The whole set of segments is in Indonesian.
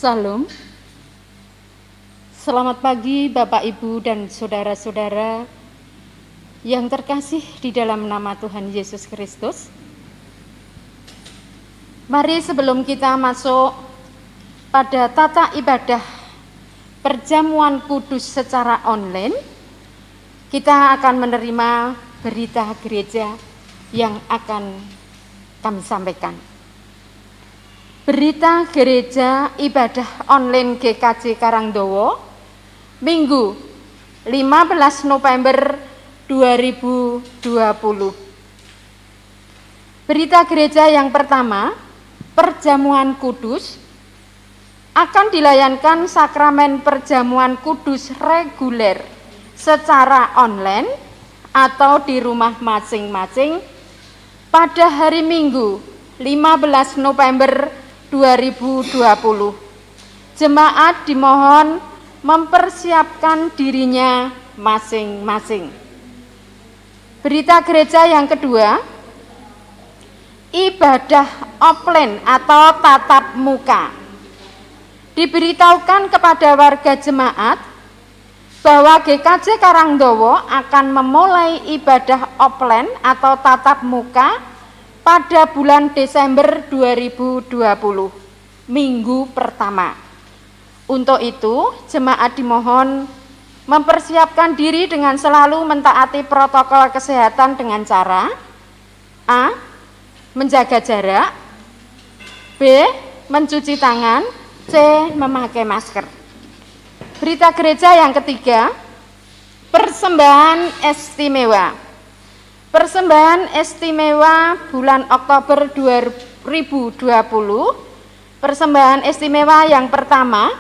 Salam. Selamat pagi Bapak, Ibu, dan saudara-saudara yang terkasih di dalam nama Tuhan Yesus Kristus. Mari sebelum kita masuk pada tata ibadah perjamuan kudus secara online, kita akan menerima berita gereja yang akan kami sampaikan. Berita gereja ibadah online GKJ Karangdowo, Minggu 15 November 2020. Berita gereja yang pertama, perjamuan kudus, akan dilayankan sakramen perjamuan kudus reguler secara online atau di rumah masing-masing pada hari Minggu 15 November 2020. Jemaat dimohon mempersiapkan dirinya masing-masing. Berita gereja yang kedua, ibadah offline atau tatap muka. Diberitahukan kepada warga jemaat bahwa GKJ Karangdowo akan memulai ibadah offline atau tatap muka pada bulan Desember 2020, minggu pertama. Untuk itu, jemaat dimohon mempersiapkan diri dengan selalu mentaati protokol kesehatan dengan cara A. Menjaga jarak, B. Mencuci tangan, C. Memakai masker. Berita gereja yang ketiga, persembahan istimewa. Persembahan istimewa bulan Oktober 2020, persembahan istimewa yang pertama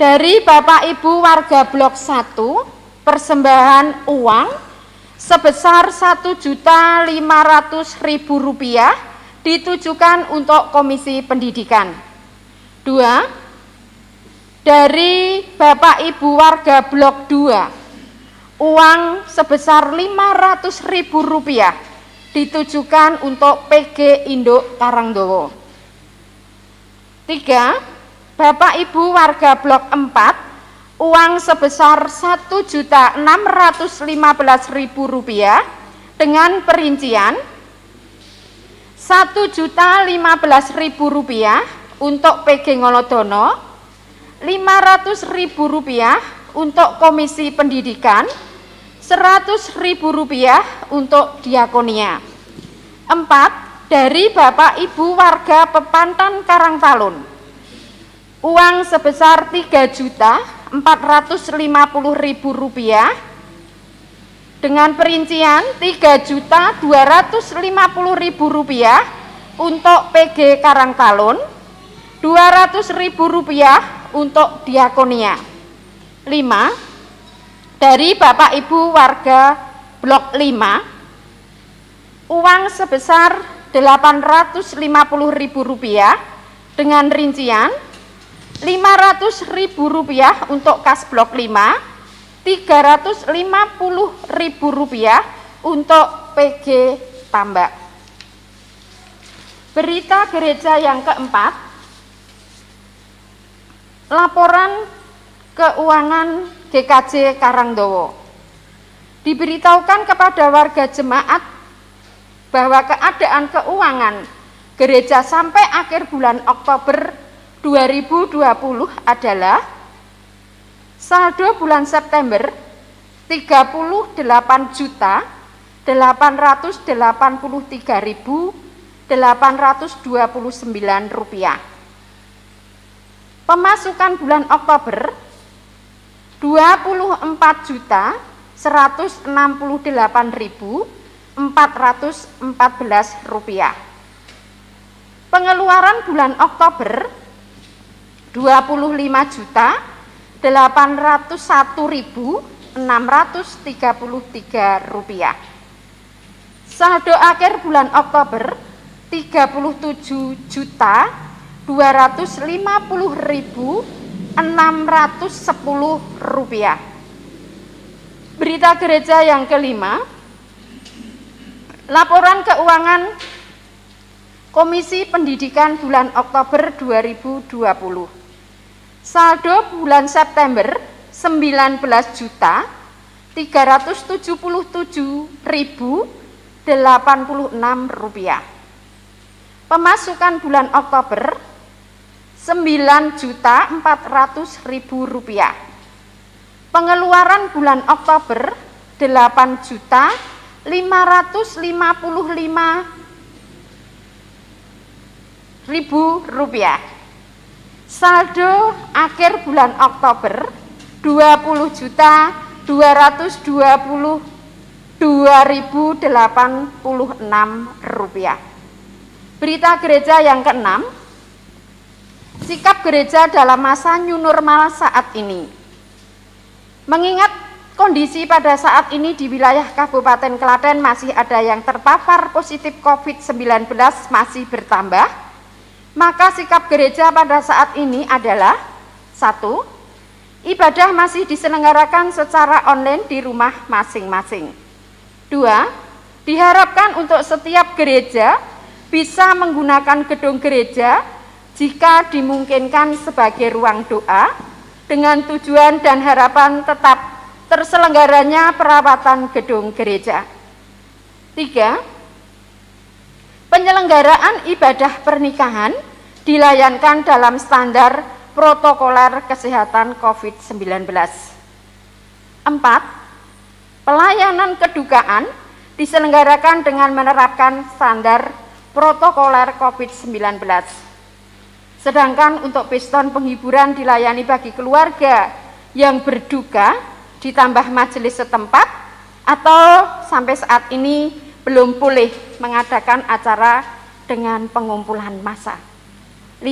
dari Bapak Ibu warga Blok 1, persembahan uang sebesar Rp1.500.000 ditujukan untuk Komisi Pendidikan. 2. Dari Bapak Ibu warga Blok 2, uang sebesar Rp500.000 ditujukan untuk PG Induk Karangdowo. 3. Bapak Ibu warga Blok 4, uang sebesar Rp1.615.000 dengan perincian Rp1.015.000 untuk PG Ngolodono, Rp500.000 untuk Komisi Pendidikan, Rp100.000 untuk diakonia. 4. Dari Bapak Ibu warga Pepantan Karangtalun, uang sebesar Rp3.450.000 dengan perincian Rp3.250.000 untuk PG Karangtalun, Rp200.000 untuk diakonia. 5. Dari Bapak Ibu warga Blok 5, uang sebesar Rp850.000 dengan rincian Rp500.000 untuk kas Blok 5, Rp350.000 untuk PG Tambak. Berita gereja yang keempat, laporan keuangan GKJ Karangdowo. Diberitahukan kepada warga jemaat bahwa keadaan keuangan gereja sampai akhir bulan Oktober 2020 adalah saldo bulan September Rp38.883.829. Pemasukan bulan Oktober Rp24.168.414. Pengeluaran bulan Oktober Rp25.801.633. Saldo akhir bulan Oktober Rp37.250.610. Berita gereja yang kelima, laporan keuangan Komisi Pendidikan bulan Oktober 2020. Saldo bulan September 19.377.086 rupiah. Pemasukan bulan Oktober 9.400.000 rupiah. Pengeluaran bulan Oktober 8.555.000 rupiah. Saldo akhir bulan Oktober 20.722.086 rupiah. Berita gereja yang keenam, sikap gereja dalam masa new normal saat ini. Mengingat kondisi pada saat ini di wilayah Kabupaten Klaten masih ada yang terpapar positif COVID-19 masih bertambah, maka sikap gereja pada saat ini adalah: 1. Ibadah masih diselenggarakan secara online di rumah masing-masing. 2. Diharapkan untuk setiap gereja bisa menggunakan gedung gereja jika dimungkinkan sebagai ruang doa, dengan tujuan dan harapan tetap terselenggaranya perawatan gedung gereja. 3. Penyelenggaraan ibadah pernikahan dilayankan dalam standar protokoler kesehatan COVID-19. 4. Pelayanan kedukaan diselenggarakan dengan menerapkan standar protokoler COVID-19. Sedangkan untuk piston penghiburan dilayani bagi keluarga yang berduka ditambah majelis setempat atau sampai saat ini belum boleh mengadakan acara dengan pengumpulan massa. 5.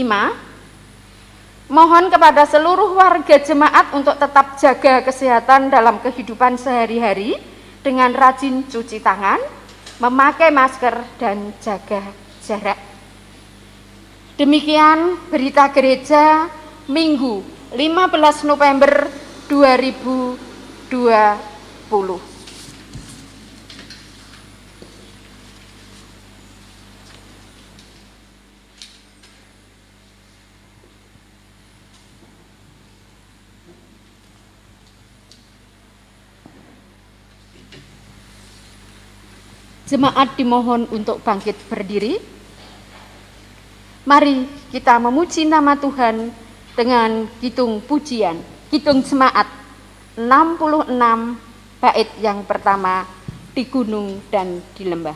Mohon kepada seluruh warga jemaat untuk tetap jaga kesehatan dalam kehidupan sehari-hari dengan rajin cuci tangan, memakai masker, dan jaga jarak. Demikian berita gereja Minggu 15 November 2020. Jemaat dimohon untuk bangkit berdiri. Mari kita memuji nama Tuhan dengan kidung pujian, kidung jemaat 66 bait yang pertama, di gunung dan di lembah.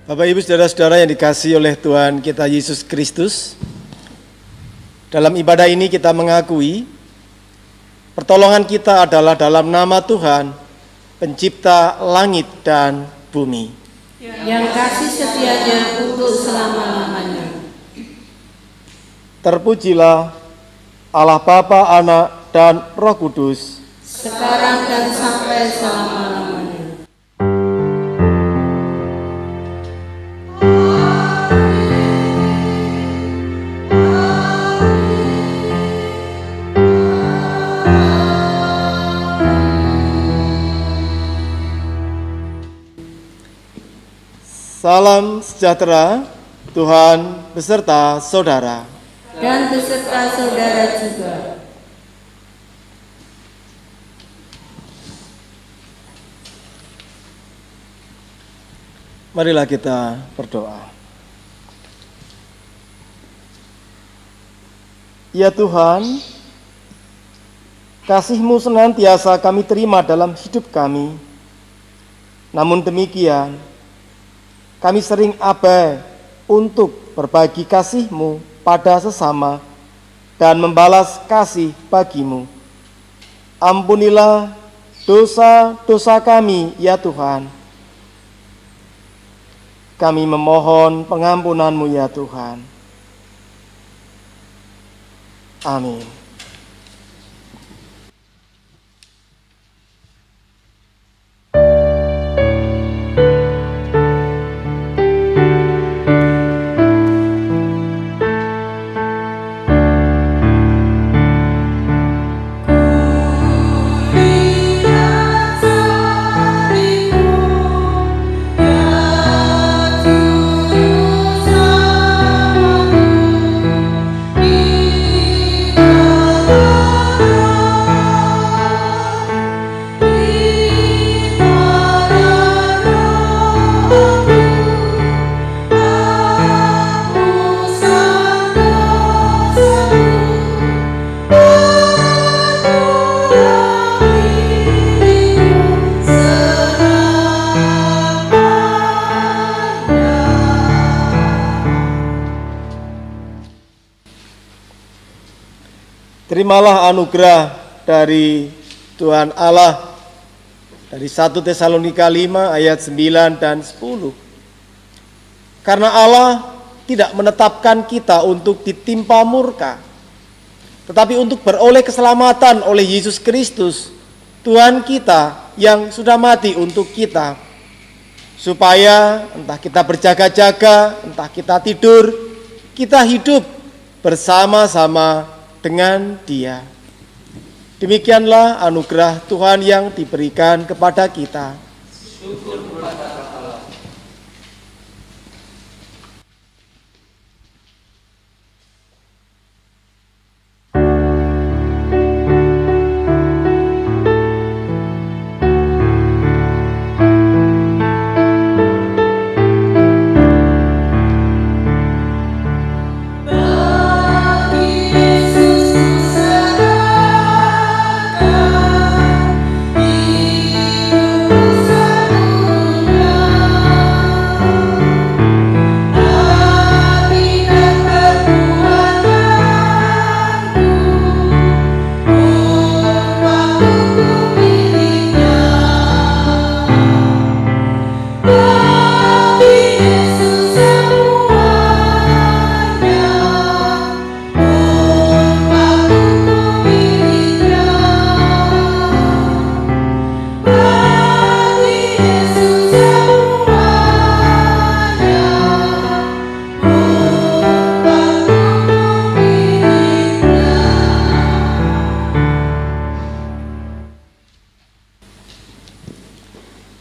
Bapak Ibu saudara-saudara yang dikasihi oleh Tuhan kita Yesus Kristus, dalam ibadah ini kita mengakui pertolongan kita adalah dalam nama Tuhan, pencipta langit dan bumi, yang kasih setianya untuk selama-lamanya. Terpujilah Allah Bapa, Anak, dan Roh Kudus, sekarang dan sampai selama-lamanya. Salam sejahtera, Tuhan beserta saudara. Dan beserta saudara juga. Marilah kita berdoa. Ya Tuhan, kasih-Mu senantiasa kami terima dalam hidup kami. Namun demikian, kami sering abai untuk berbagi kasih-Mu pada sesama dan membalas kasih bagi-Mu. Ampunilah dosa-dosa kami, ya Tuhan. Kami memohon pengampunan-Mu, ya Tuhan. Amin. Terimalah anugerah dari Tuhan Allah dari 1 Tesalonika 5 ayat 9 dan 10. Karena Allah tidak menetapkan kita untuk ditimpa murka, tetapi untuk beroleh keselamatan oleh Yesus Kristus, Tuhan kita yang sudah mati untuk kita, supaya entah kita berjaga-jaga, entah kita tidur, kita hidup bersama-sama dengan Dia. Demikianlah anugerah Tuhan yang diberikan kepada kita. Syukur kepada Allah.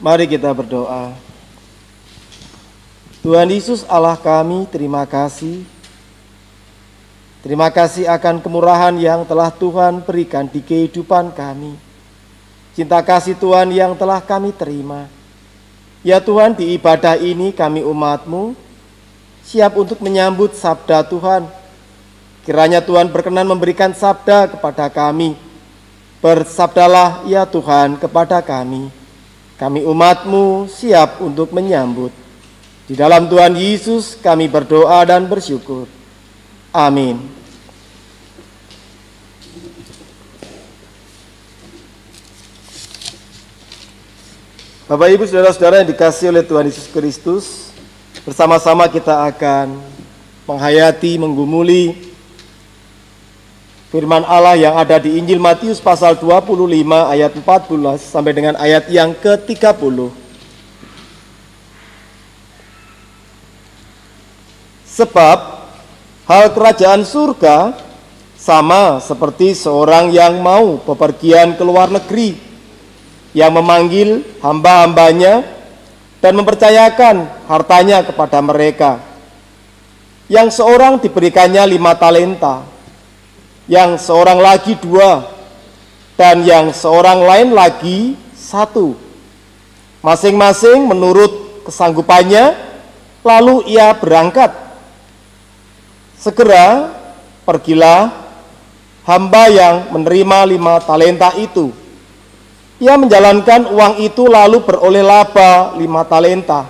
Mari kita berdoa. Tuhan Yesus Allah kami, terima kasih. Terima kasih akan kemurahan yang telah Tuhan berikan di kehidupan kami. Cinta kasih Tuhan yang telah kami terima. Ya Tuhan, di ibadah ini kami umat-Mu siap untuk menyambut sabda Tuhan. Kiranya Tuhan berkenan memberikan sabda kepada kami. Bersabdalah ya Tuhan kepada kami. Kami umat-Mu siap untuk menyambut. Di dalam Tuhan Yesus kami berdoa dan bersyukur. Amin. Bapak Ibu saudara-saudara yang dikasihi oleh Tuhan Yesus Kristus, bersama-sama kita akan menghayati, menggumuli firman Allah yang ada di Injil Matius pasal 25 ayat 14 sampai dengan ayat yang ke-30. Sebab hal kerajaan surga sama seperti seorang yang mau bepergian ke luar negeri, yang memanggil hamba-hambanya dan mempercayakan hartanya kepada mereka. Yang seorang diberikannya 5 talenta, yang seorang lagi 2, dan yang seorang lain lagi 1. Masing-masing menurut kesanggupannya, lalu ia berangkat. Segera pergilah hamba yang menerima 5 talenta itu. Ia menjalankan uang itu lalu beroleh laba 5 talenta.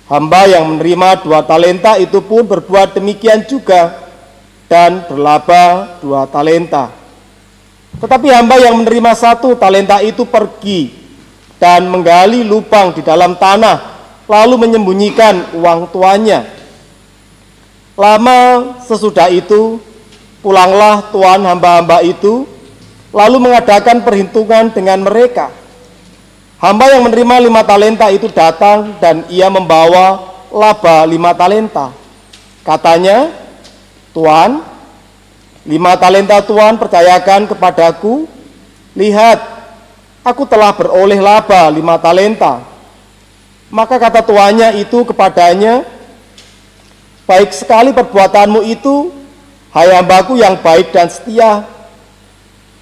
Hamba yang menerima 2 talenta itu pun berbuat demikian juga dan berlaba 2 talenta. Tetapi hamba yang menerima 1 talenta itu pergi dan menggali lubang di dalam tanah, lalu menyembunyikan uang tuannya. Lama sesudah itu, pulanglah tuan hamba-hamba itu, lalu mengadakan perhitungan dengan mereka. Hamba yang menerima 5 talenta itu datang dan ia membawa laba 5 talenta. Katanya, "Tuan, 5 talenta Tuan percayakan kepadaku. Lihat, aku telah beroleh laba 5 talenta." Maka kata tuannya itu kepadanya, "Baik sekali perbuatanmu itu, hai hambaku yang baik dan setia.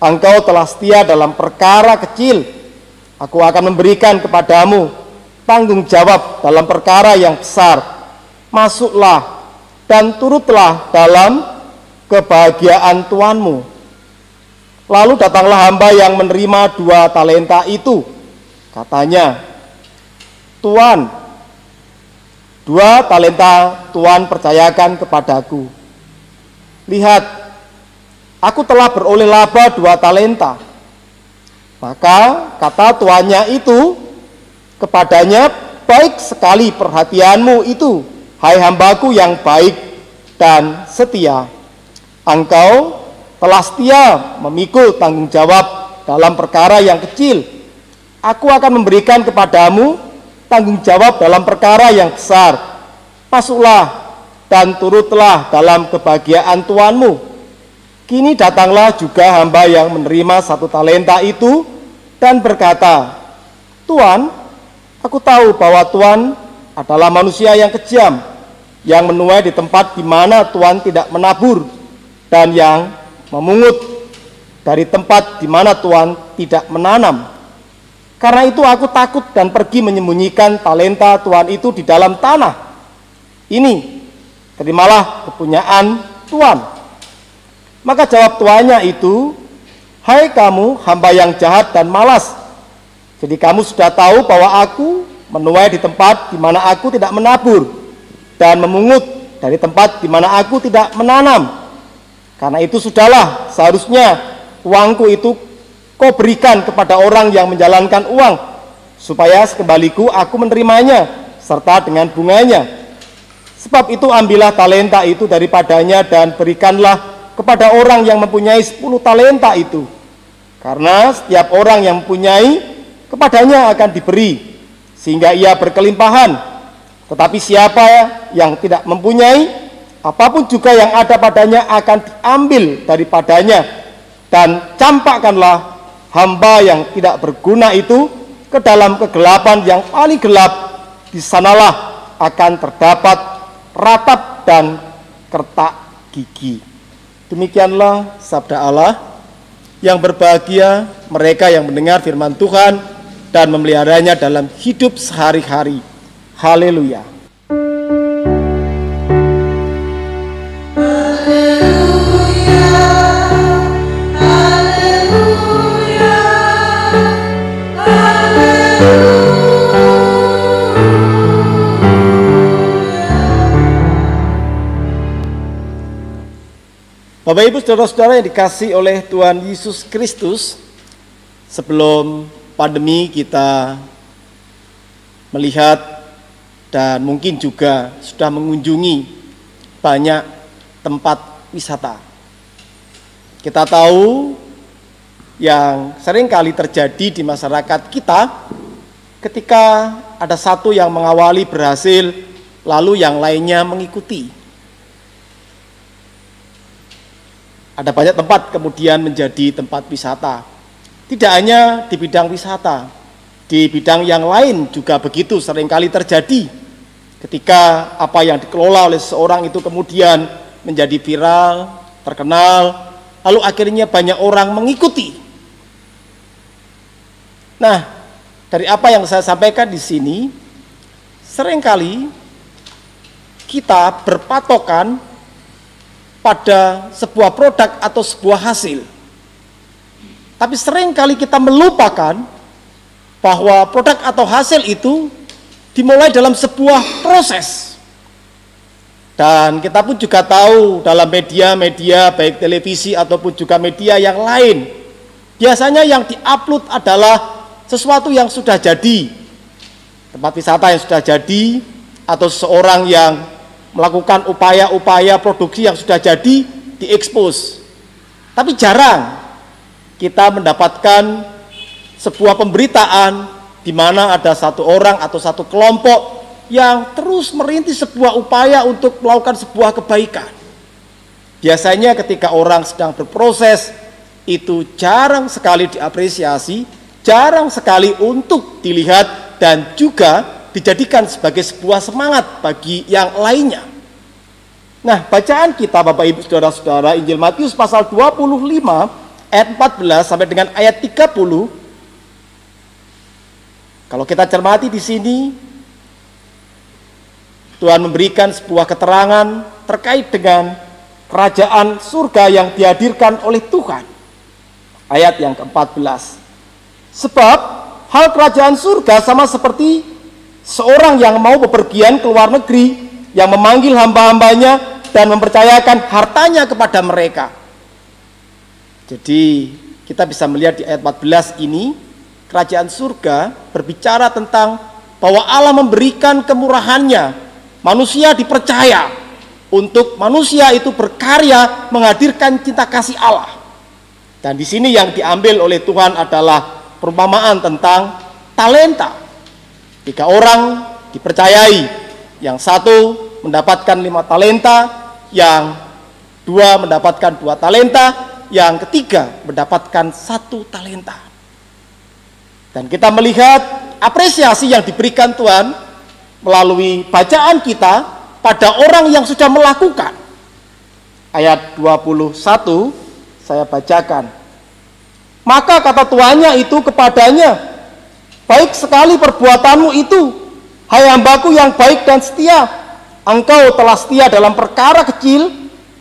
Engkau telah setia dalam perkara kecil. Aku akan memberikan kepadamu tanggung jawab dalam perkara yang besar. Masuklah dan turutlah dalam kebahagiaan tuanmu." Lalu datanglah hamba yang menerima 2 talenta itu. Katanya, "Tuan, 2 talenta Tuan percayakan kepadaku. Lihat, aku telah beroleh laba 2 talenta." Maka kata tuannya itu kepadanya, "Baik sekali perhatianmu itu, hai hambaku yang baik dan setia. Engkau telah setia memikul tanggung jawab dalam perkara yang kecil. Aku akan memberikan kepadamu tanggung jawab dalam perkara yang besar. Masuklah dan turutlah dalam kebahagiaan tuanmu." Kini datanglah juga hamba yang menerima 1 talenta itu dan berkata, "Tuan, aku tahu bahwa Tuan adalah manusia yang kejam, yang menuai di tempat di mana Tuan tidak menabur, dan yang memungut dari tempat di mana Tuan tidak menanam. Karena itu aku takut dan pergi menyembunyikan talenta Tuan itu di dalam tanah. Ini, terimalah kepunyaan Tuan." Maka jawab tuannya itu, "Hai kamu hamba yang jahat dan malas. Jadi kamu sudah tahu bahwa aku menuai di tempat di mana aku tidak menabur, dan memungut dari tempat di mana aku tidak menanam. Karena itu sudahlah, seharusnya uangku itu kau berikan kepada orang yang menjalankan uang, supaya sekembaliku aku menerimanya, serta dengan bunganya. Sebab itu ambillah talenta itu daripadanya dan berikanlah kepada orang yang mempunyai 10 talenta itu. Karena setiap orang yang mempunyai, kepadanya akan diberi, sehingga ia berkelimpahan. Tetapi siapa yang tidak mempunyai, apapun juga yang ada padanya akan diambil daripadanya. Dan campakkanlah hamba yang tidak berguna itu ke dalam kegelapan yang paling gelap. Di sanalah akan terdapat ratap dan kertak gigi." Demikianlah sabda Allah. Yang berbahagia mereka yang mendengar firman Tuhan dan memeliharanya dalam hidup sehari-hari. Haleluya. Bapak Ibu saudara-saudara yang dikasihi oleh Tuhan Yesus Kristus, sebelum pandemi kita melihat dan mungkin juga sudah mengunjungi banyak tempat wisata. Kita tahu yang sering kali terjadi di masyarakat kita, ketika ada satu yang mengawali berhasil, lalu yang lainnya mengikuti. Ada banyak tempat kemudian menjadi tempat wisata. Tidak hanya di bidang wisata, di bidang yang lain juga begitu seringkali terjadi. Ketika apa yang dikelola oleh seseorang itu kemudian menjadi viral, terkenal, lalu akhirnya banyak orang mengikuti. Nah, dari apa yang saya sampaikan di sini, seringkali kita berpatokan pada sebuah produk atau sebuah hasil. Tapi sering kali kita melupakan bahwa produk atau hasil itu dimulai dalam sebuah proses. Dan kita pun juga tahu dalam media-media baik televisi ataupun juga media yang lain, biasanya yang diupload adalah sesuatu yang sudah jadi, tempat wisata yang sudah jadi, atau seseorang yang melakukan upaya-upaya produksi yang sudah jadi diekspos. Tapi jarang kita mendapatkan sebuah pemberitaan di mana ada satu orang atau satu kelompok yang terus merintis sebuah upaya untuk melakukan sebuah kebaikan. Biasanya ketika orang sedang berproses, itu jarang sekali diapresiasi, jarang sekali untuk dilihat, dan juga dijadikan sebagai sebuah semangat bagi yang lainnya. Nah, bacaan kita Bapak Ibu Saudara-saudara, Injil Matius pasal 25 ayat 14 sampai dengan ayat 30. Kalau kita cermati di sini, Tuhan memberikan sebuah keterangan terkait dengan kerajaan surga yang dihadirkan oleh Tuhan. Ayat yang ke-14. Sebab hal kerajaan surga sama seperti seorang yang mau bepergian ke luar negeri, yang memanggil hamba-hambanya dan mempercayakan hartanya kepada mereka. Jadi kita bisa melihat di ayat 14 ini, kerajaan surga berbicara tentang bahwa Allah memberikan kemurahannya, manusia dipercaya untuk manusia itu berkarya menghadirkan cinta kasih Allah. Dan di sini yang diambil oleh Tuhan adalah perumpamaan tentang talenta. 3 orang dipercayai, yang satu mendapatkan 5 talenta, yang 2 mendapatkan 2 talenta, yang ketiga mendapatkan 1 talenta. Dan kita melihat apresiasi yang diberikan Tuhan melalui bacaan kita pada orang yang sudah melakukan. Ayat 21 saya bacakan. Maka kata tuannya itu kepadanya, baik sekali perbuatanmu itu, hai hambaku yang baik dan setia. Engkau telah setia dalam perkara kecil,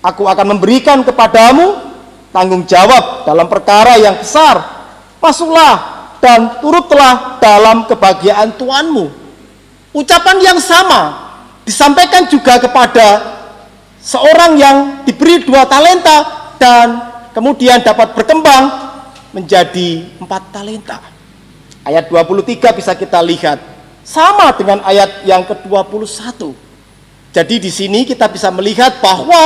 aku akan memberikan kepadamu tanggung jawab dalam perkara yang besar. Masuklah dan turutlah dalam kebahagiaan Tuanmu. Ucapan yang sama disampaikan juga kepada seorang yang diberi 2 talenta dan kemudian dapat berkembang menjadi 4 talenta. Ayat 23 bisa kita lihat sama dengan ayat yang ke-21. Jadi di sini kita bisa melihat bahwa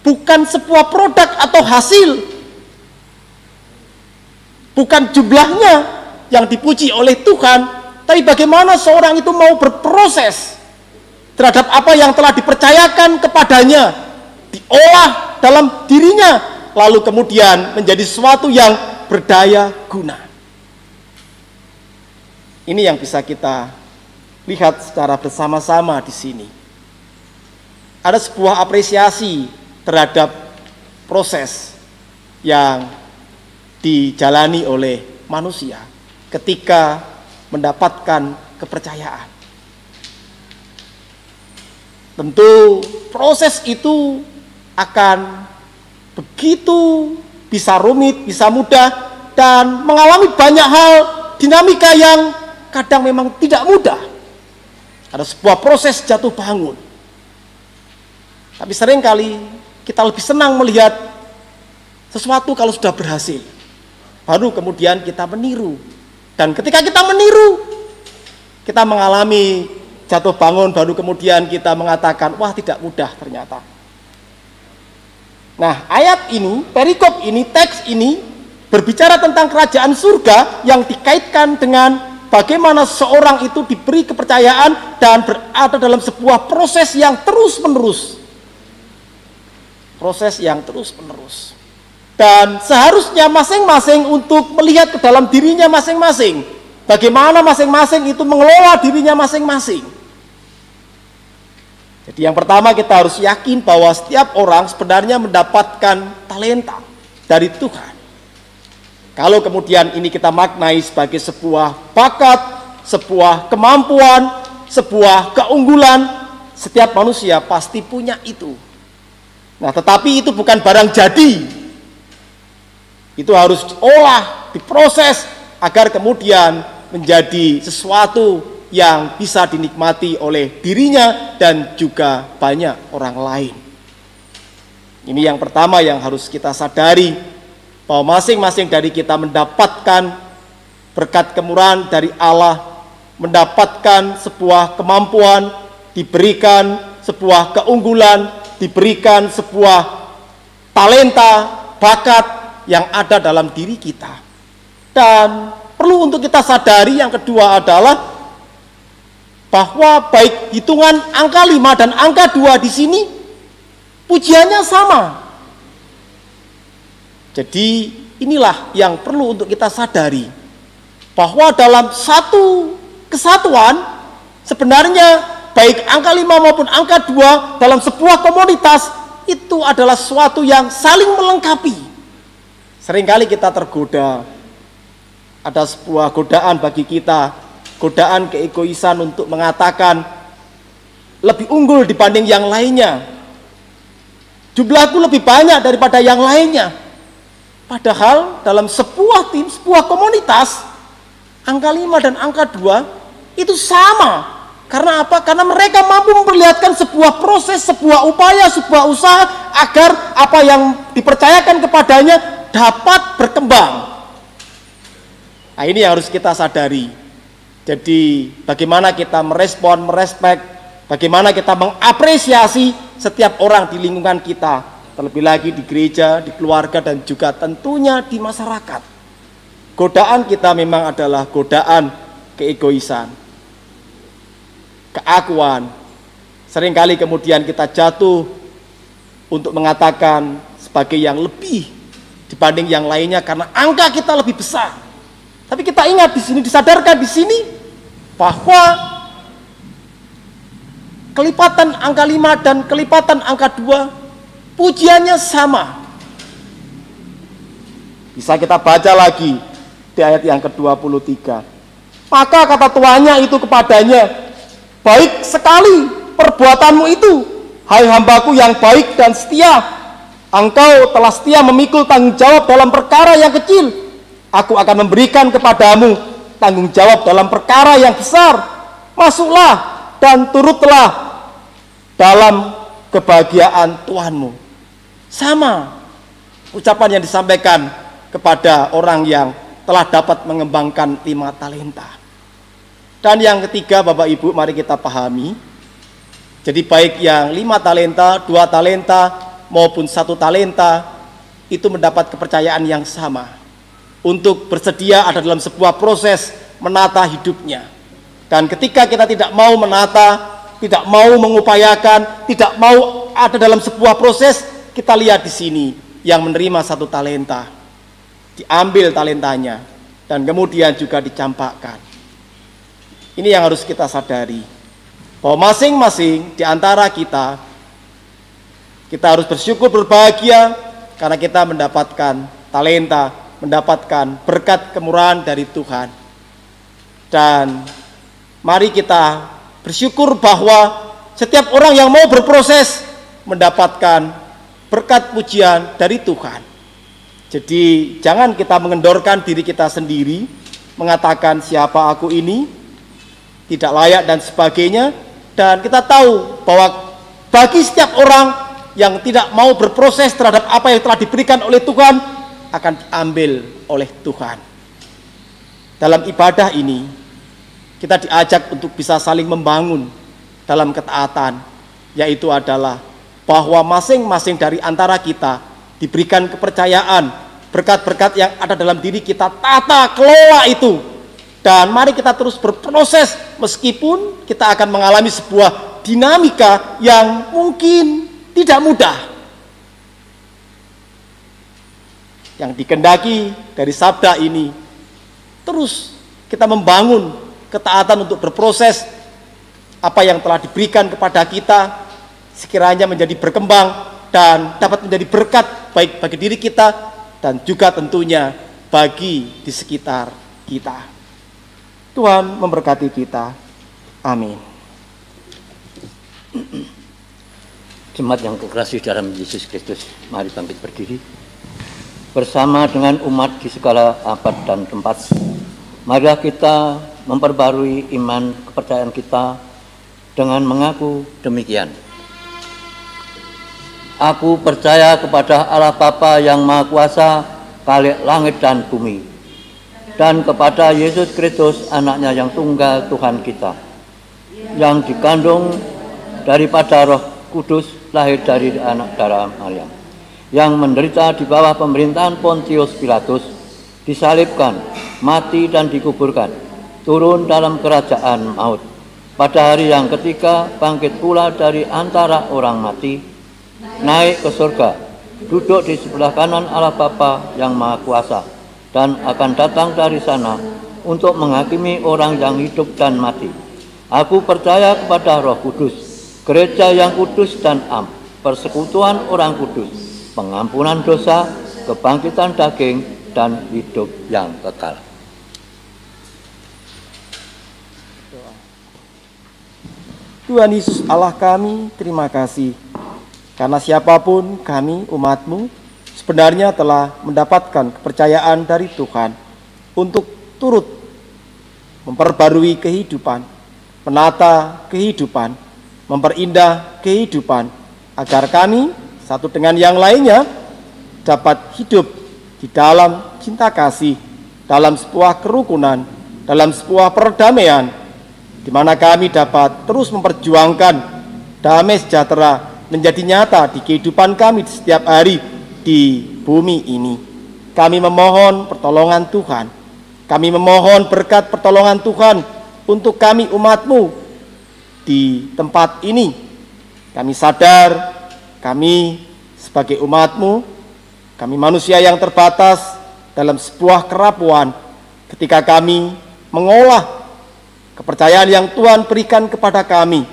bukan sebuah produk atau hasil, bukan jumlahnya yang dipuji oleh Tuhan, tapi bagaimana seorang itu mau berproses terhadap apa yang telah dipercayakan kepadanya, diolah dalam dirinya, lalu kemudian menjadi sesuatu yang berdaya guna. Ini yang bisa kita lihat secara bersama-sama di sini. Ada sebuah apresiasi terhadap proses yang dijalani oleh manusia ketika mendapatkan kepercayaan. Tentu proses itu akan begitu bisa rumit, bisa mudah, dan mengalami banyak hal dinamika yang kadang memang tidak mudah. Ada sebuah proses jatuh bangun. Tapi seringkali kita lebih senang melihat sesuatu kalau sudah berhasil, baru kemudian kita meniru. Dan ketika kita meniru, kita mengalami jatuh bangun, baru kemudian kita mengatakan, wah tidak mudah ternyata. Nah, ayat ini, perikop ini, teks ini berbicara tentang kerajaan surga yang dikaitkan dengan bagaimana seorang itu diberi kepercayaan dan berada dalam sebuah proses yang terus-menerus. Proses yang terus-menerus. Dan seharusnya masing-masing untuk melihat ke dalam dirinya masing-masing. Bagaimana masing-masing itu mengelola dirinya masing-masing. Jadi yang pertama kita harus yakin bahwa setiap orang sebenarnya mendapatkan talenta dari Tuhan. Kalau kemudian ini kita maknai sebagai sebuah bakat, sebuah kemampuan, sebuah keunggulan, setiap manusia pasti punya itu. Nah, tetapi itu bukan barang jadi. Itu harus diolah, diproses agar kemudian menjadi sesuatu yang bisa dinikmati oleh dirinya dan juga banyak orang lain. Ini yang pertama yang harus kita sadari, bahwa masing-masing dari kita mendapatkan berkat kemurahan dari Allah, mendapatkan sebuah kemampuan, diberikan sebuah keunggulan, diberikan sebuah talenta, bakat yang ada dalam diri kita. Dan perlu untuk kita sadari yang kedua adalah bahwa baik hitungan angka 5 dan angka 2 di sini pujiannya sama. Jadi inilah yang perlu untuk kita sadari, bahwa dalam satu kesatuan sebenarnya baik angka 5 maupun angka 2 dalam sebuah komunitas itu adalah sesuatu yang saling melengkapi. Seringkali kita tergoda, ada sebuah godaan bagi kita, godaan keegoisan untuk mengatakan lebih unggul dibanding yang lainnya, jumlahku lebih banyak daripada yang lainnya. Padahal dalam sebuah tim, sebuah komunitas, angka 5 dan angka 2 itu sama. Karena apa? Karena mereka mampu memperlihatkan sebuah proses, sebuah upaya, sebuah usaha agar apa yang dipercayakan kepadanya dapat berkembang. Nah, ini yang harus kita sadari. Jadi bagaimana kita merespon, merespek, bagaimana kita mengapresiasi setiap orang di lingkungan kita, terlebih lagi di gereja, di keluarga, dan juga tentunya di masyarakat. Godaan kita memang adalah godaan keegoisan, keakuan. Seringkali kemudian kita jatuh untuk mengatakan sebagai yang lebih dibanding yang lainnya karena angka kita lebih besar. Tapi kita ingat di sini, disadarkan di sini bahwa kelipatan angka 5 dan kelipatan angka 2 pujiannya sama. Bisa kita baca lagi di ayat yang ke-23. Maka kata tuannya itu kepadanya, baik sekali perbuatanmu itu, hai hambaku yang baik dan setia. Engkau telah setia memikul tanggung jawab dalam perkara yang kecil. Aku akan memberikan kepadamu tanggung jawab dalam perkara yang besar. Masuklah dan turutlah dalam kebahagiaan Tuhanmu. Sama ucapan yang disampaikan kepada orang yang telah dapat mengembangkan 5 talenta. Dan yang ketiga, Bapak Ibu, mari kita pahami. Jadi baik yang 5 talenta, 2 talenta, maupun 1 talenta, itu mendapat kepercayaan yang sama. Untuk bersedia ada dalam sebuah proses menata hidupnya. Dan ketika kita tidak mau menata, tidak mau mengupayakan, tidak mau ada dalam sebuah proses, kita lihat di sini yang menerima 1 talenta, diambil talentanya, dan kemudian juga dicampakkan. Ini yang harus kita sadari, bahwa masing-masing di antara kita harus bersyukur, berbahagia, karena kita mendapatkan talenta, mendapatkan berkat kemurahan dari Tuhan. Dan mari kita bersyukur bahwa setiap orang yang mau berproses mendapatkan berkat pujian dari Tuhan. Jadi jangan kita mengendorkan diri kita sendiri, mengatakan siapa aku ini, tidak layak dan sebagainya. Dan kita tahu bahwa bagi setiap orang yang tidak mau berproses terhadap apa yang telah diberikan oleh Tuhan, akan diambil oleh Tuhan. Dalam ibadah ini kita diajak untuk bisa saling membangun dalam ketaatan, yaitu adalah bahwa masing-masing dari antara kita diberikan kepercayaan, berkat-berkat yang ada dalam diri kita, tata kelola itu. Dan mari kita terus berproses meskipun kita akan mengalami sebuah dinamika yang mungkin tidak mudah. Yang dikehendaki dari sabda ini, terus kita membangun ketaatan untuk berproses apa yang telah diberikan kepada kita, sekiranya menjadi berkembang dan dapat menjadi berkat baik bagi diri kita dan juga tentunya bagi di sekitar kita. Tuhan memberkati kita. Amin. Jemaat yang kekasih dalam Yesus Kristus, mari bangkit berdiri. Bersama dengan umat di segala abad dan tempat, marilah kita memperbarui iman kepercayaan kita dengan mengaku demikian. Aku percaya kepada Allah Bapa yang Maha Kuasa, Khalik langit dan bumi, dan kepada Yesus Kristus, anaknya yang tunggal Tuhan kita, yang dikandung daripada Roh Kudus, lahir dari anak darah Maryam, yang menderita di bawah pemerintahan Pontius Pilatus, disalibkan, mati dan dikuburkan, turun dalam kerajaan maut. Pada hari yang ketiga bangkit pula dari antara orang mati, naik ke surga, duduk di sebelah kanan Allah Bapa yang Maha Kuasa, dan akan datang dari sana untuk menghakimi orang yang hidup dan mati. Aku percaya kepada Roh Kudus, gereja yang kudus dan am, persekutuan orang kudus, pengampunan dosa, kebangkitan daging, dan hidup yang kekal. Tuhan Yesus Allah kami, terima kasih. Karena siapapun kami, umat-Mu, sebenarnya telah mendapatkan kepercayaan dari Tuhan untuk turut memperbarui kehidupan, menata kehidupan, memperindah kehidupan, agar kami satu dengan yang lainnya dapat hidup di dalam cinta kasih, dalam sebuah kerukunan, dalam sebuah perdamaian, di mana kami dapat terus memperjuangkan damai sejahtera menjadi nyata di kehidupan kami di setiap hari di bumi ini. Kami memohon pertolongan Tuhan. Kami memohon berkat pertolongan Tuhan untuk kami umat-Mu di tempat ini. Kami sadar kami sebagai umat-Mu, kami manusia yang terbatas dalam sebuah kerapuan ketika kami mengolah kepercayaan yang Tuhan berikan kepada kami.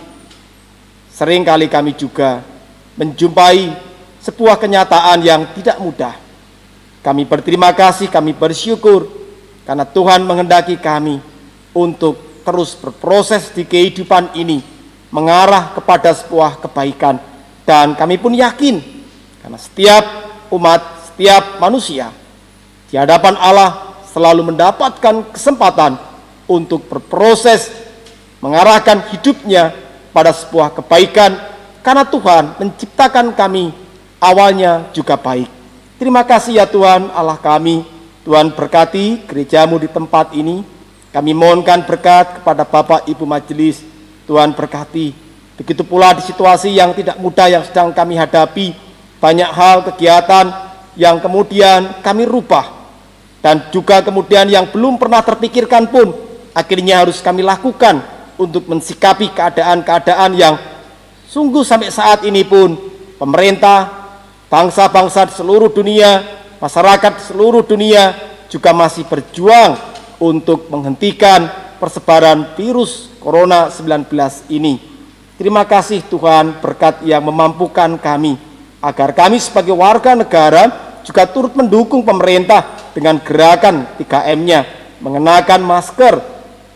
Seringkali kami juga menjumpai sebuah kenyataan yang tidak mudah. Kami berterima kasih, kami bersyukur karena Tuhan menghendaki kami untuk terus berproses di kehidupan ini, mengarah kepada sebuah kebaikan. Dan kami pun yakin, karena setiap umat, setiap manusia di hadapan Allah selalu mendapatkan kesempatan untuk berproses mengarahkan hidupnya pada sebuah kebaikan, karena Tuhan menciptakan kami awalnya juga baik. Terima kasih ya Tuhan Allah kami. Tuhan berkati gereja-Mu di tempat ini. Kami mohonkan berkat kepada Bapak Ibu Majelis. Tuhan berkati. Begitu pula di situasi yang tidak mudah yang sedang kami hadapi, banyak hal kegiatan yang kemudian kami rubah, dan juga kemudian yang belum pernah terpikirkan pun akhirnya harus kami lakukan untuk mensikapi keadaan-keadaan yang sungguh sampai saat ini pun pemerintah, bangsa-bangsa di seluruh dunia, masyarakat di seluruh dunia juga masih berjuang untuk menghentikan persebaran virus Corona 19 ini. Terima kasih Tuhan, berkat yang memampukan kami agar kami sebagai warga negara juga turut mendukung pemerintah dengan gerakan 3M-nya, mengenakan masker,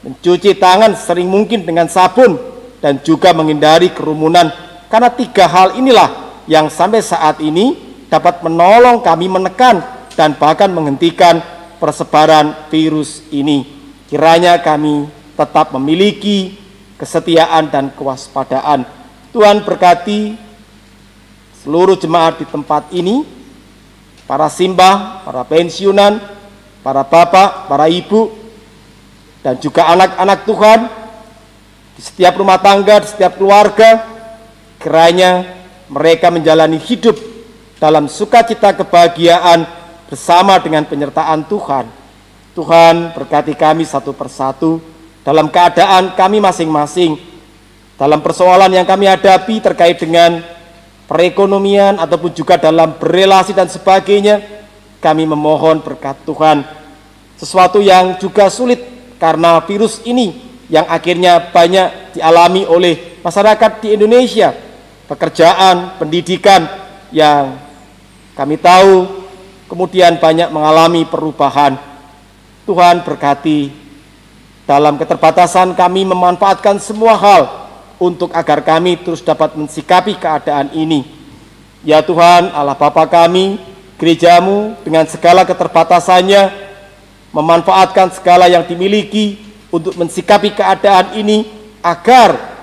mencuci tangan sering mungkin dengan sabun, dan juga menghindari kerumunan. Karena 3 hal inilah yang sampai saat ini dapat menolong kami menekan dan bahkan menghentikan persebaran virus ini. Kiranya kami tetap memiliki kesetiaan dan kewaspadaan. Tuhan berkati seluruh jemaat di tempat ini, para simbah, para pensiunan, para bapak, para ibu, dan juga anak-anak Tuhan di setiap rumah tangga, di setiap keluarga. Kiranya mereka menjalani hidup dalam sukacita kebahagiaan bersama dengan penyertaan Tuhan. Tuhan berkati kami satu persatu dalam keadaan kami masing-masing, dalam persoalan yang kami hadapi terkait dengan perekonomian ataupun juga dalam berelasi dan sebagainya. Kami memohon berkat Tuhan, sesuatu yang juga sulit karena virus ini yang akhirnya banyak dialami oleh masyarakat di Indonesia. Pekerjaan, pendidikan yang kami tahu kemudian banyak mengalami perubahan. Tuhan berkati dalam keterbatasan kami memanfaatkan semua hal untuk agar kami terus dapat mensikapi keadaan ini. Ya Tuhan, Allah Bapa kami, gerejamu dengan segala keterbatasannya memanfaatkan segala yang dimiliki untuk mensikapi keadaan ini agar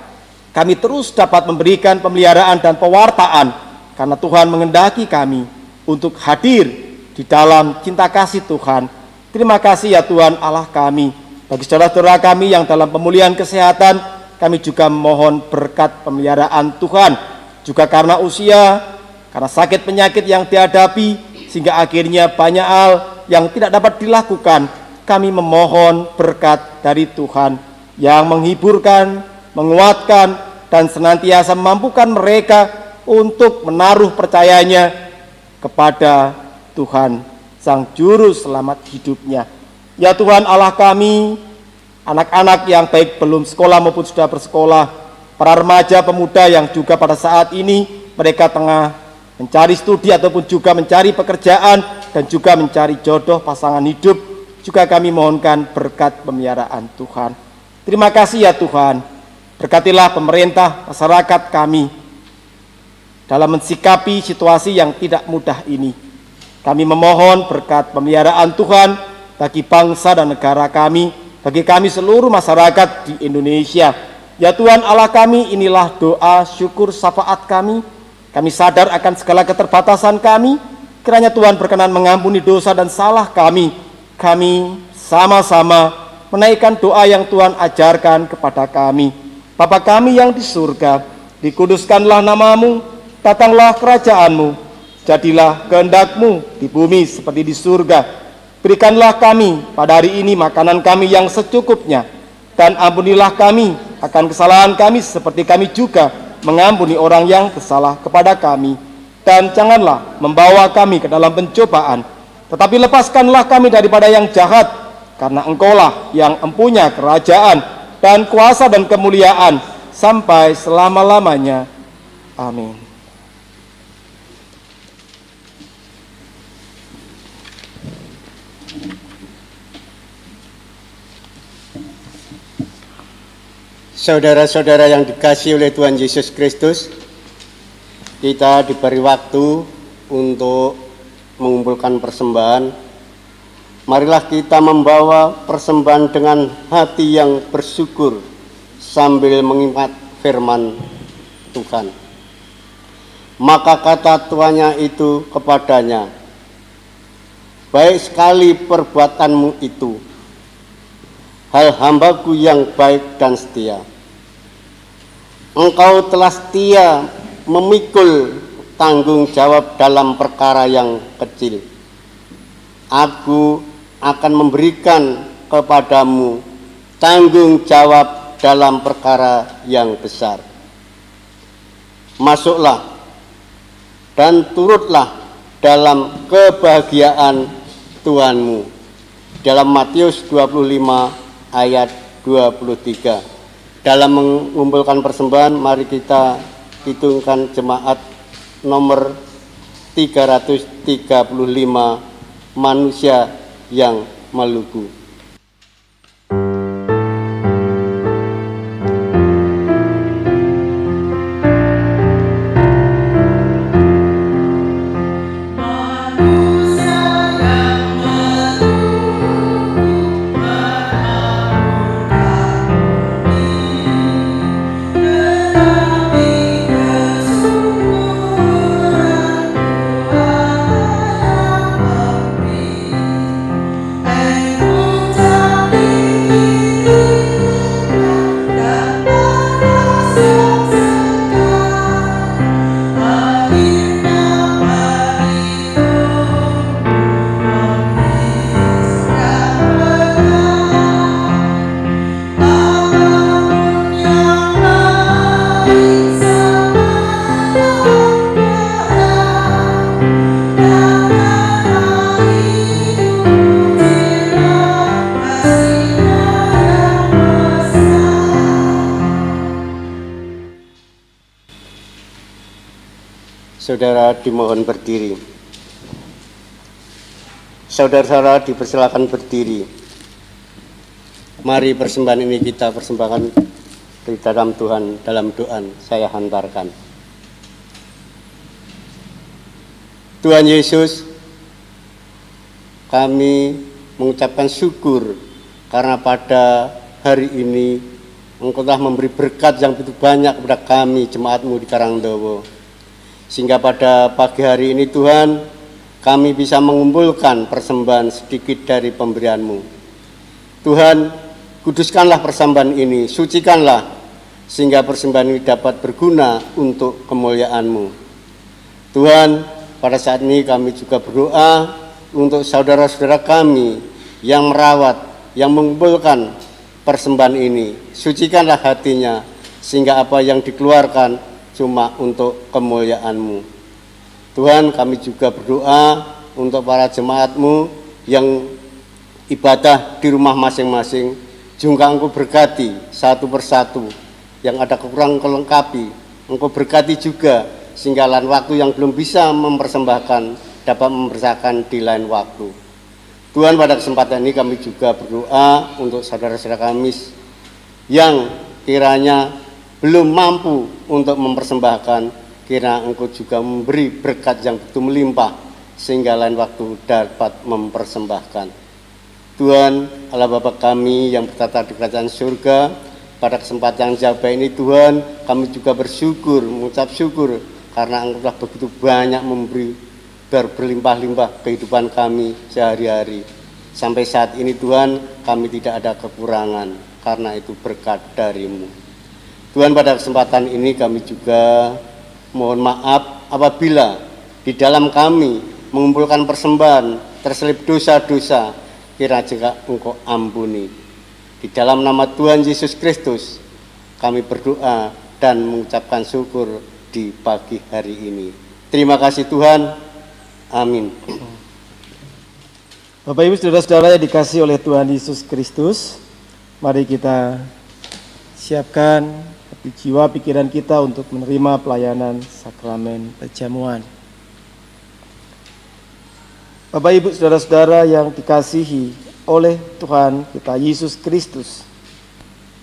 kami terus dapat memberikan pemeliharaan dan pewartaan karena Tuhan menghendaki kami untuk hadir di dalam cinta kasih Tuhan. Terima kasih ya Tuhan Allah kami. Bagi saudara-saudara kami yang dalam pemulihan kesehatan, kami juga memohon berkat pemeliharaan Tuhan. Juga karena usia, karena sakit penyakit yang dihadapi, sehingga akhirnya banyak hal yang tidak dapat dilakukan. Kami memohon berkat dari Tuhan yang menghiburkan, menguatkan, dan senantiasa memampukan mereka untuk menaruh percayanya kepada Tuhan, Sang Juru Selamat hidupnya. Ya Tuhan Allah kami, anak-anak yang baik belum sekolah maupun sudah bersekolah, para remaja pemuda yang juga pada saat ini mereka tengah mencari studi ataupun juga mencari pekerjaan dan juga mencari jodoh pasangan hidup, juga kami mohonkan berkat pemeliharaan Tuhan. Terima kasih ya Tuhan. Berkatilah pemerintah, masyarakat kami dalam mensikapi situasi yang tidak mudah ini. Kami memohon berkat pemeliharaan Tuhan bagi bangsa dan negara kami, bagi kami seluruh masyarakat di Indonesia. Ya Tuhan Allah kami, inilah doa, syukur, syafaat kami. Kami sadar akan segala keterbatasan kami. Kiranya Tuhan berkenan mengampuni dosa dan salah kami. Kami sama-sama menaikkan doa yang Tuhan ajarkan kepada kami. Bapa kami yang di surga, dikuduskanlah namamu, datanglah kerajaanmu, jadilah kehendak-Mu di bumi seperti di surga. Berikanlah kami pada hari ini makanan kami yang secukupnya, dan ampunilah kami akan kesalahan kami seperti kami juga mengampuni orang yang bersalah kepada kami. Dan janganlah membawa kami ke dalam pencobaan, tetapi lepaskanlah kami daripada yang jahat, karena Engkaulah yang empunya kerajaan dan kuasa dan kemuliaan sampai selama-lamanya. Amin. Saudara-saudara yang dikasihi oleh Tuhan Yesus Kristus, kita diberi waktu untuk mengumpulkan persembahan. Marilah kita membawa persembahan dengan hati yang bersyukur sambil mengingat firman Tuhan. Maka kata tuannya itu kepadanya, baik sekali perbuatanmu itu, hai hambaku yang baik dan setia. Engkau telah setia memikul tanggung jawab dalam perkara yang kecil. Aku akan memberikan kepadamu tanggung jawab dalam perkara yang besar. Masuklah dan turutlah dalam kebahagiaan Tuhanmu. Dalam Matius 25 ayat 23. Dalam mengumpulkan persembahan, mari kita hitungkan jemaat nomor 335, manusia yang Maluku. Saudara dimohon berdiri. Saudara-saudara dipersilakan berdiri. Mari persembahan ini kita persembahkan di dalam Tuhan, dalam doa saya hantarkan. Tuhan Yesus, kami mengucapkan syukur karena pada hari ini Engkau telah memberi berkat yang begitu banyak kepada kami, jemaat-Mu di Karangdowo. Sehingga pada pagi hari ini Tuhan, kami bisa mengumpulkan persembahan sedikit dari pemberian-Mu. Tuhan, kuduskanlah persembahan ini, sucikanlah, sehingga persembahan ini dapat berguna untuk kemuliaan-Mu. Tuhan, pada saat ini kami juga berdoa untuk saudara-saudara kami yang merawat, yang mengumpulkan persembahan ini. Sucikanlah hatinya, sehingga apa yang dikeluarkan cuma untuk kemuliaan-Mu. Tuhan, kami juga berdoa untuk para jemaat-Mu yang ibadah di rumah masing-masing, juga Engkau berkati satu persatu, yang ada kekurangan kelengkapi, Engkau berkati juga, sehingga lain waktu yang belum bisa mempersembahkan, dapat mempersembahkan di lain waktu. Tuhan, pada kesempatan ini kami juga berdoa untuk saudara-saudara kami yang kiranya belum mampu untuk mempersembahkan, kiranya Engkau juga memberi berkat yang begitu melimpah, sehingga lain waktu dapat mempersembahkan. Tuhan, Allah Bapa kami yang bertata di kerajaan surga, pada kesempatan yang jabah ini Tuhan, kami juga bersyukur, mengucap syukur, karena Engkau telah begitu banyak memberi berlimpah-limpah kehidupan kami sehari-hari. Sampai saat ini Tuhan, kami tidak ada kekurangan, karena itu berkat dari-Mu. Tuhan, pada kesempatan ini kami juga mohon maaf apabila di dalam kami mengumpulkan persembahan terselip dosa-dosa, kira juga Engkau ampuni. Di dalam nama Tuhan Yesus Kristus kami berdoa dan mengucapkan syukur di pagi hari ini. Terima kasih Tuhan. Amin. Bapak Ibu saudara-saudara yang dikasihi oleh Tuhan Yesus Kristus, mari kita siapkan hati, jiwa, pikiran kita untuk menerima pelayanan sakramen perjamuan. Bapak Ibu saudara-saudara yang dikasihi oleh Tuhan kita Yesus Kristus,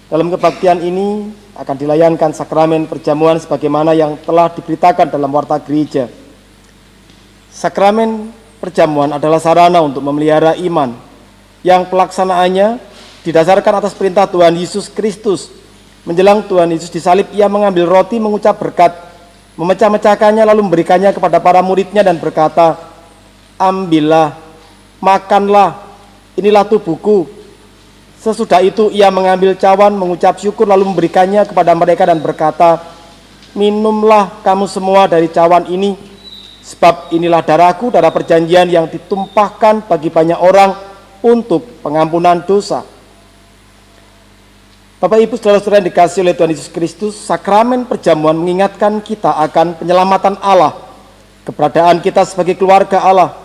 dalam kebaktian ini akan dilayankan sakramen perjamuan sebagaimana yang telah diberitakan dalam warta gereja. Sakramen perjamuan adalah sarana untuk memelihara iman yang pelaksanaannya didasarkan atas perintah Tuhan Yesus Kristus. Menjelang Tuhan Yesus disalib, ia mengambil roti, mengucap berkat, memecah-mecahkannya lalu memberikannya kepada para muridnya dan berkata, "Ambillah, makanlah, inilah tubuhku." Sesudah itu ia mengambil cawan, mengucap syukur lalu memberikannya kepada mereka dan berkata, "Minumlah kamu semua dari cawan ini, sebab inilah darahku, darah perjanjian yang ditumpahkan bagi banyak orang untuk pengampunan dosa." Bapak Ibu saudara-saudara yang dikasihi oleh Tuhan Yesus Kristus, sakramen perjamuan mengingatkan kita akan penyelamatan Allah, keberadaan kita sebagai keluarga Allah,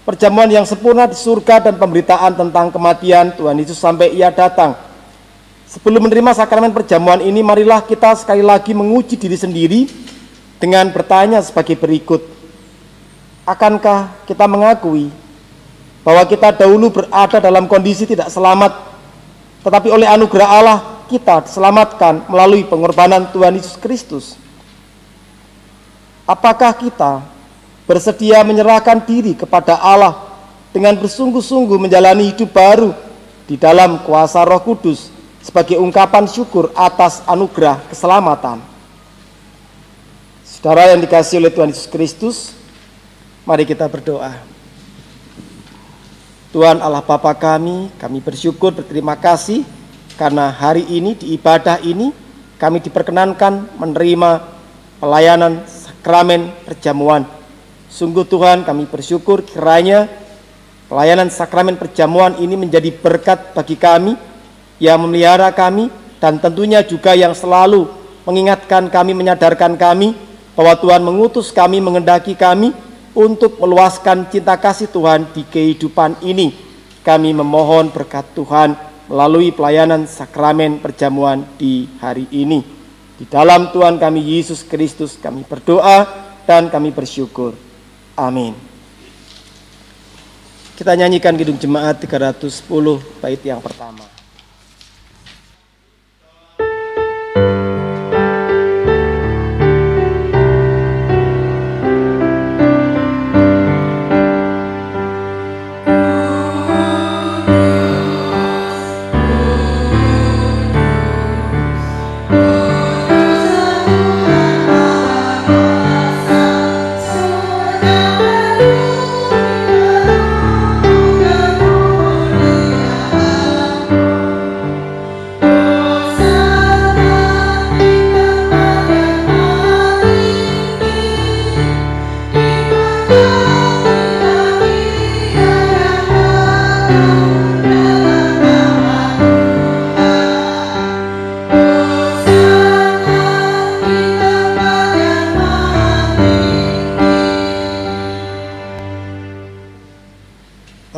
perjamuan yang sempurna di surga, dan pemberitaan tentang kematian Tuhan Yesus sampai ia datang. Sebelum menerima sakramen perjamuan ini, marilah kita sekali lagi menguji diri sendiri dengan bertanya sebagai berikut. Akankah kita mengakui bahwa kita dahulu berada dalam kondisi tidak selamat, tetapi oleh anugerah Allah kita diselamatkan melalui pengorbanan Tuhan Yesus Kristus? Apakah kita bersedia menyerahkan diri kepada Allah dengan bersungguh-sungguh menjalani hidup baru di dalam kuasa Roh Kudus sebagai ungkapan syukur atas anugerah keselamatan? Saudara yang dikasihi oleh Tuhan Yesus Kristus, mari kita berdoa. Tuhan Allah Bapa kami bersyukur, berterima kasih karena hari ini di ibadah ini kami diperkenankan menerima pelayanan sakramen perjamuan. Sungguh Tuhan, kami bersyukur kiranya pelayanan sakramen perjamuan ini menjadi berkat bagi kami, yang memelihara kami, dan tentunya juga yang selalu mengingatkan kami, menyadarkan kami bahwa Tuhan mengutus kami, mengendaki kami untuk meluaskan cinta kasih Tuhan di kehidupan ini. Kami memohon berkat Tuhan melalui pelayanan sakramen perjamuan di hari ini. Di dalam Tuhan kami Yesus Kristus kami berdoa dan kami bersyukur. Amin. Kita nyanyikan Kidung Jemaat 310 bait yang pertama.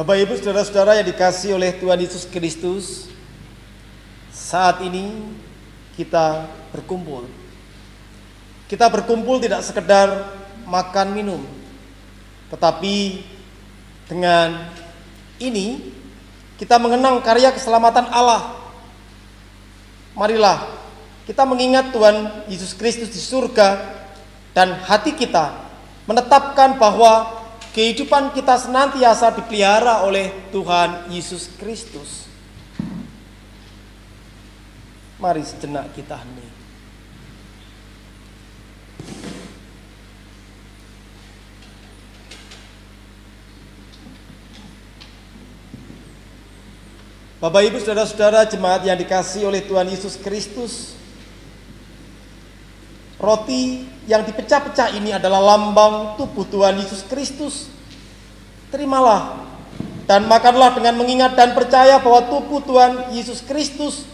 Bapak Ibu saudara-saudara yang dikasihi oleh Tuhan Yesus Kristus, saat ini kita berkumpul. Kita berkumpul tidak sekedar makan minum, tetapi dengan ini kita mengenang karya keselamatan Allah. Marilah kita mengingat Tuhan Yesus Kristus di surga, dan hati kita menetapkan bahwa kehidupan kita senantiasa dipelihara oleh Tuhan Yesus Kristus. Mari sejenak kita hening. Bapak Ibu saudara-saudara jemaat yang dikasihi oleh Tuhan Yesus Kristus, roti yang dipecah-pecah ini adalah lambang tubuh Tuhan Yesus Kristus. Terimalah dan makanlah dengan mengingat dan percaya bahwa tubuh Tuhan Yesus Kristus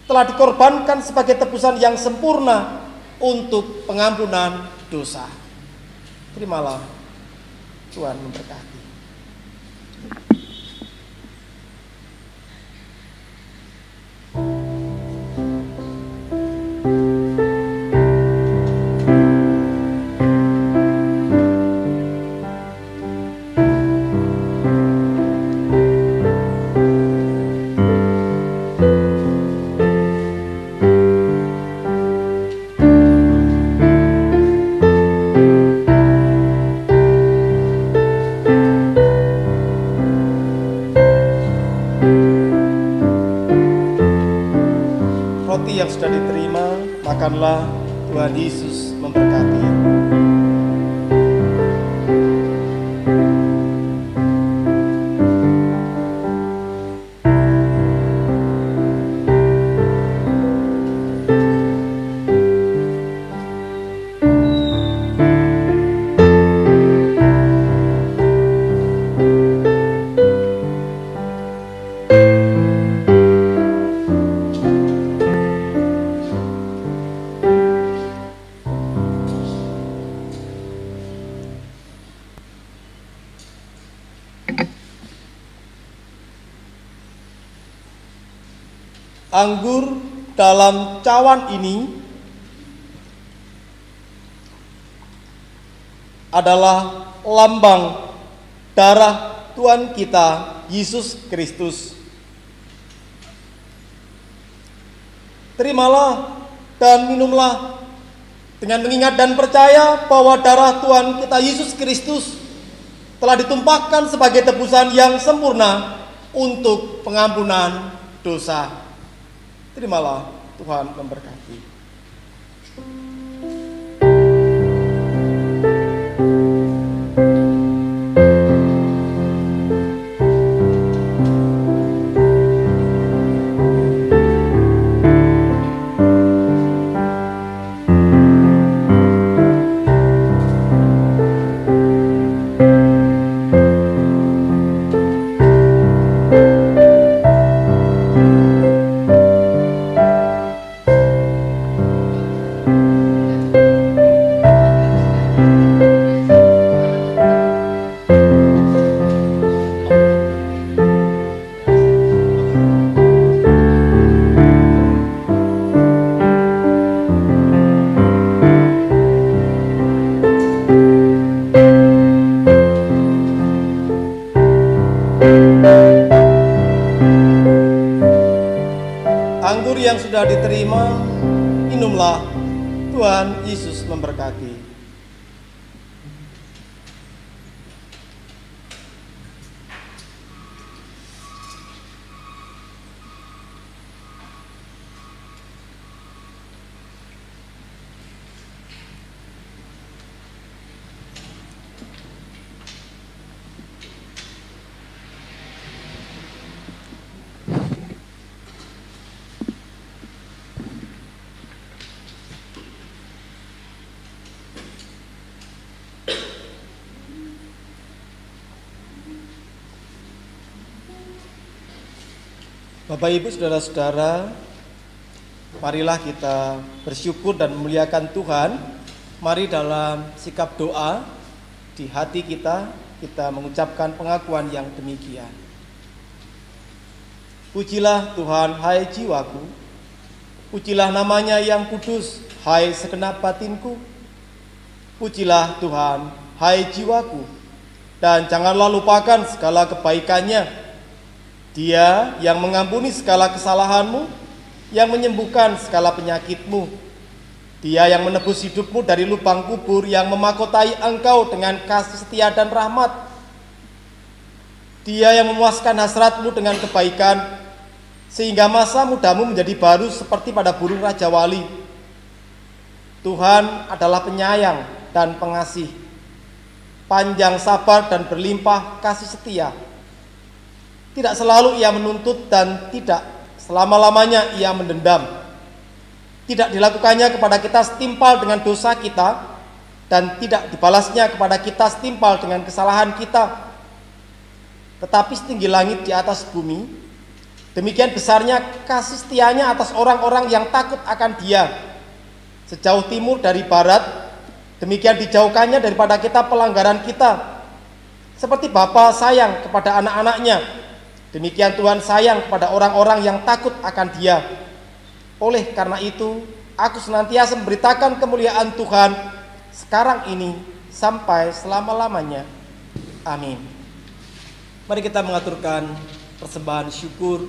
telah dikorbankan sebagai tebusan yang sempurna untuk pengampunan dosa. Terimalah, Tuhan memberkati. Yang sudah diterima, makanlah. Tuhan Yesus memberkati. Anggur dalam cawan ini adalah lambang darah Tuhan kita Yesus Kristus. Terimalah dan minumlah dengan mengingat dan percaya bahwa darah Tuhan kita Yesus Kristus telah ditumpahkan sebagai tebusan yang sempurna untuk pengampunan dosa. Terimalah, Tuhan memberkati. Anggur yang sudah diterima, minumlah. Tuhan Yesus memberkati. Bapak Ibu saudara-saudara, marilah kita bersyukur dan memuliakan Tuhan. Mari dalam sikap doa di hati kita mengucapkan pengakuan yang demikian. Pujilah Tuhan, hai jiwaku, pujilah namanya yang kudus, hai segenap batinku. Pujilah Tuhan, hai jiwaku, dan janganlah lupakan segala kebaikannya. Dia yang mengampuni segala kesalahanmu, yang menyembuhkan segala penyakitmu. Dia yang menebus hidupmu dari lubang kubur, yang memahkotai engkau dengan kasih setia dan rahmat. Dia yang memuaskan hasratmu dengan kebaikan, sehingga masa mudamu menjadi baru seperti pada burung Raja Wali. Tuhan adalah penyayang dan pengasih, panjang sabar dan berlimpah kasih setia. Tidak selalu ia menuntut dan tidak selama-lamanya ia mendendam. Tidak dilakukannya kepada kita setimpal dengan dosa kita, dan tidak dibalasnya kepada kita setimpal dengan kesalahan kita. Tetapi setinggi langit di atas bumi, demikian besarnya kasih setianya atas orang-orang yang takut akan Dia. Sejauh timur dari barat, demikian dijauhkannya daripada kita pelanggaran kita. Seperti Bapa sayang kepada anak-anaknya, demikian Tuhan sayang kepada orang-orang yang takut akan Dia. Oleh karena itu, aku senantiasa memberitakan kemuliaan Tuhan sekarang ini sampai selama-lamanya. Amin. Mari kita mengaturkan persembahan syukur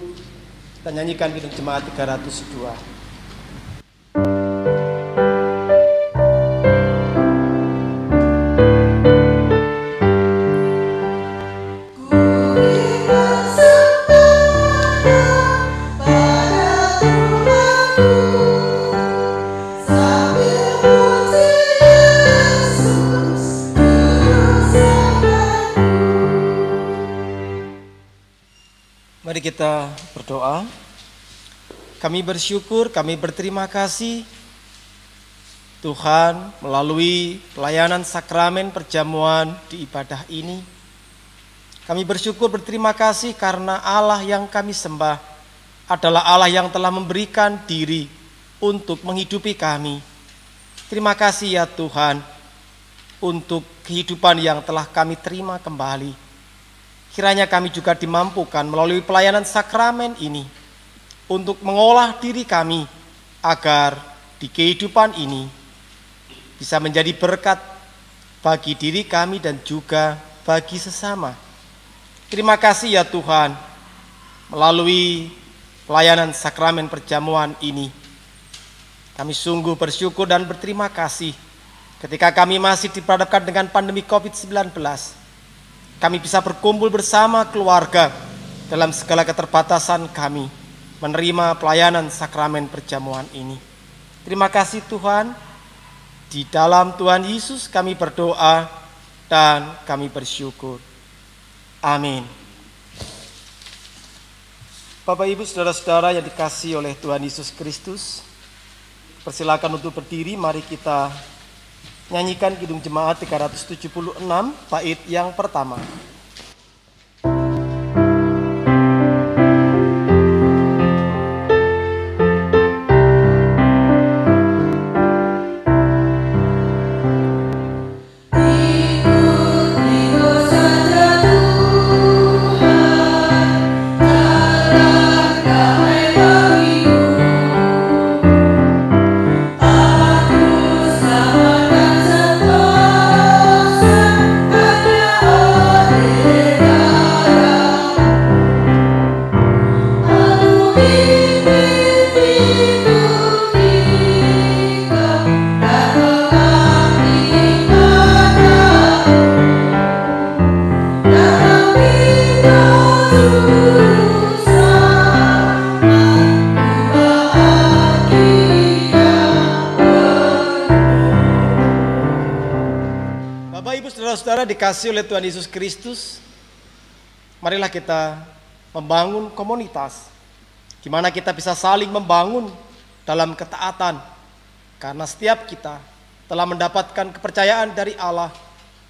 dan nyanyikan Kidung Jemaat 302. Mari kita berdoa. Kami bersyukur, kami berterima kasih Tuhan melalui pelayanan sakramen perjamuan di ibadah ini. Kami bersyukur berterima kasih karena Allah yang kami sembah adalah Allah yang telah memberikan diri untuk menghidupi kami. Terima kasih ya Tuhan untuk kehidupan yang telah kami terima kembali. Kiranya kami juga dimampukan melalui pelayanan sakramen ini untuk mengolah diri kami agar di kehidupan ini bisa menjadi berkat bagi diri kami dan juga bagi sesama. Terima kasih ya Tuhan, melalui pelayanan sakramen perjamuan ini kami sungguh bersyukur dan berterima kasih ketika kami masih diperhadapkan dengan pandemi COVID-19. Kami bisa berkumpul bersama keluarga dalam segala keterbatasan kami menerima pelayanan sakramen perjamuan ini. Terima kasih Tuhan. Di dalam Tuhan Yesus kami berdoa dan kami bersyukur. Amin. Bapak Ibu saudara-saudara yang dikasihi oleh Tuhan Yesus Kristus, persilakan untuk berdiri. Mari kita nyanyikan Kidung Jemaat 376 bait yang pertama. Saudara dikasih oleh Tuhan Yesus Kristus, marilah kita membangun komunitas di mana kita bisa saling membangun dalam ketaatan, karena setiap kita telah mendapatkan kepercayaan dari Allah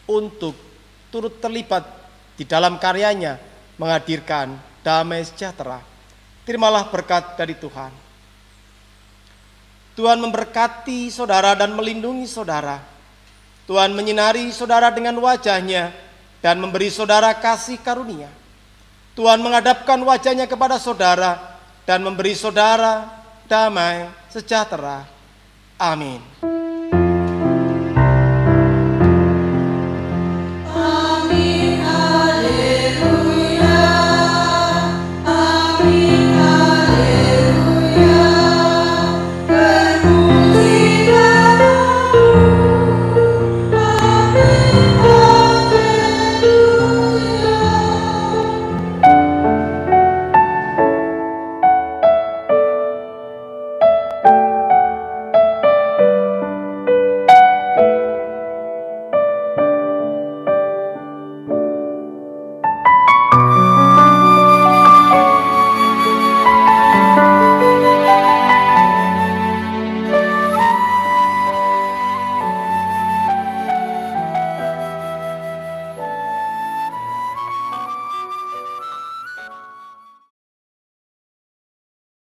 untuk turut terlibat di dalam karyanya menghadirkan damai sejahtera. Terimalah berkat dari Tuhan. Tuhan memberkati saudara dan melindungi saudara. Tuhan menyinari saudara dengan wajah-Nya dan memberi saudara kasih karunia. Tuhan menghadapkan wajah-Nya kepada saudara dan memberi saudara damai sejahtera. Amin.